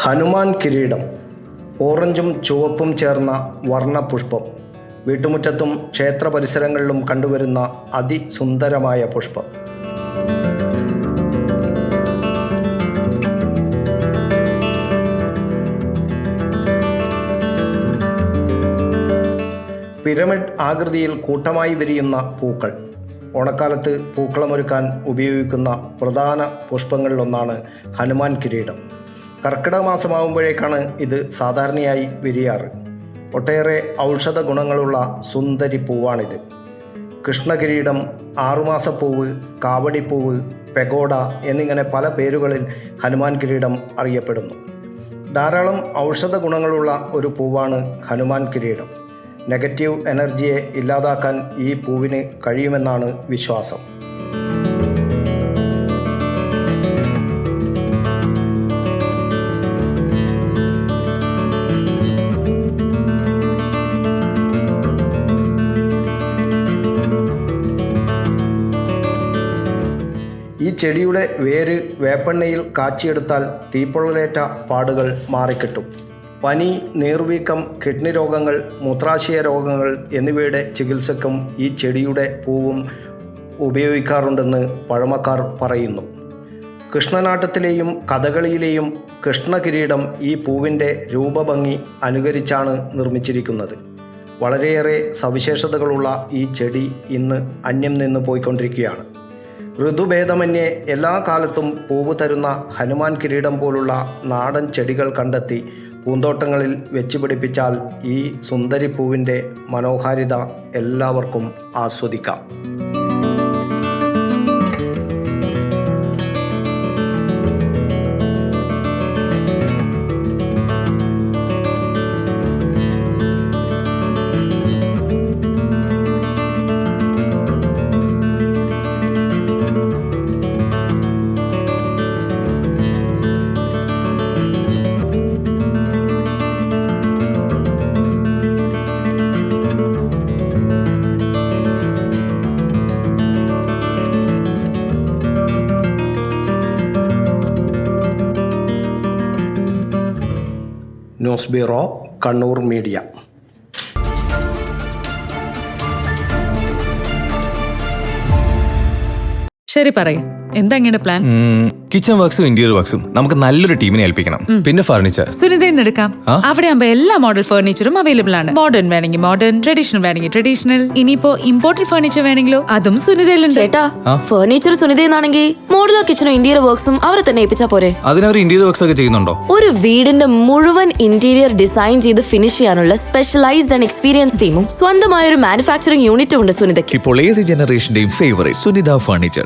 ഹനുമാൻ കിരീടം ഓറഞ്ചും ചുവപ്പും ചേർന്ന വർണ്ണപുഷ്പം. വീട്ടുമുറ്റത്തും ക്ഷേത്ര പരിസരങ്ങളിലും കണ്ടുവരുന്ന അതിസുന്ദരമായ പുഷ്പം. പിരമിഡ് ആകൃതിയിൽ കൂട്ടമായി വിരിയുന്ന പൂക്കൾ. ഓണക്കാലത്ത് പൂക്കളമൊരുക്കാൻ ഉപയോഗിക്കുന്ന പ്രധാന പുഷ്പങ്ങളിലൊന്നാണ് ഹനുമാൻ കിരീടം. കർക്കിടക മാസമാകുമ്പോഴേക്കാണ് ഇത് സാധാരണയായി വിരിയാറ്. ഒട്ടേറെ ഔഷധ ഗുണങ്ങളുള്ള സുന്ദരി പൂവാണിത്. കൃഷ്ണകിരീടം, ആറുമാസപ്പൂവ്, കാവടിപ്പൂവ്, പെഗോഡ എന്നിങ്ങനെ പല പേരുകളിൽ ഹനുമാൻ കിരീടം അറിയപ്പെടുന്നു. ധാരാളം ഔഷധ ഗുണങ്ങളുള്ള ഒരു പൂവാണ് ഹനുമാൻ കിരീടം. നെഗറ്റീവ് എനർജിയെ ഇല്ലാതാക്കാൻ ഈ പൂവിന് കഴിയുമെന്നാണ് വിശ്വാസം. ഈ ചെടിയുടെ വേര് വേപ്പെണ്ണയിൽ കാച്ചിയെടുത്താൽ തീപ്പൊള്ളലേറ്റ പാടുകൾ മാറിക്കിട്ടും. പനി, നീർവീക്കം, കിഡ്നി രോഗങ്ങൾ, മൂത്രാശയ രോഗങ്ങൾ എന്നിവയുടെ ചികിത്സയ്ക്കും ഈ ചെടിയുടെ പൂവും ഉപയോഗിക്കാറുണ്ടെന്ന് പഴമക്കാർ പറയുന്നു. കൃഷ്ണനാട്ടത്തിലെയും കഥകളിയിലെയും കൃഷ്ണകിരീടം ഈ പൂവിൻ്റെ രൂപഭംഗി അനുകരിച്ചാണ് നിർമ്മിച്ചിരിക്കുന്നത്. വളരെയേറെ സവിശേഷതകളുള്ള ഈ ചെടി ഇന്ന് അന്യം നിന്ന് പോയിക്കൊണ്ടിരിക്കുകയാണ്. ഋതുഭേദമന്യേ എല്ലാ കാലത്തും പൂവ് തരുന്ന ഹനുമാൻ കിരീടം പോലുള്ള നാടൻ ചെടികൾ കണ്ടെത്തി പൂന്തോട്ടങ്ങളിൽ വെച്ചുപിടിപ്പിച്ചാൽ ഈ സുന്ദരിപ്പൂവിൻ്റെ മനോഹാരിത എല്ലാവർക്കും ആസ്വദിക്കാം. News bureau, Kannur media. ശരി, പറയും എന്താ ഇങ്ങനെ പ്ലാൻ? കിച്ചൺ വർക്ക്സും ഇന്റീരിയർ വർക്ക്സും നമുക്ക് നല്ലൊരു ടീമിനെ ഏൽപ്പിക്കണം. പിന്നെ ഫർണിച്ചർ സുനിതയിൽ എടുക്കാം. അവിടെ ആകുമ്പോ എല്ലാ മോഡൽ ഫർണിച്ചറും അവൈലബിൾ ആണ്. മോഡേൺ വേണമെങ്കിൽ മോഡേൺ, ട്രഡീഷണൽ വേണമെങ്കിൽ ട്രഡീഷണൽ. ഇനിയിപ്പോ ഇമ്പോർട്ടഡ് ഫർണിച്ചർ വേണമെങ്കിലോ അതും സുനിതയിലുണ്ട്. ചേട്ടാ, ഫർണിച്ചർ സുനിതയെന്നാണെങ്കിൽ മോഡുലർ കിച്ചണും ഇന്റീരിയർ വർക്ക്സും അവരെ തന്നെ ഏൽപ്പിച്ചാ പോരെ? അതിനവർ ഇന്റീരിയർ വർക്ക്സ് ഒക്കെ ചെയ്യുന്നുണ്ടോ? ഒരു വീടിന്റെ മുഴുവൻ ഇന്റീരിയർ ഡിസൈൻ ചെയ്ത് ഫിനിഷ് ചെയ്യാനുള്ള സ്പെഷ്യലൈസ്ഡ് ആൻഡ് എക്സ്പീരിയൻസ് ടീമും സ്വന്തമായ ഒരു മാനുഫാക്ചറിംഗ് യൂണിറ്റും ഉണ്ട് സുനിതയ്ക്ക്. ഇപ്പോൾ ഏത് ജനറേഷന്റെയും ഫേവറേറ്റ് സുനിത ഫർണിച്ചർ,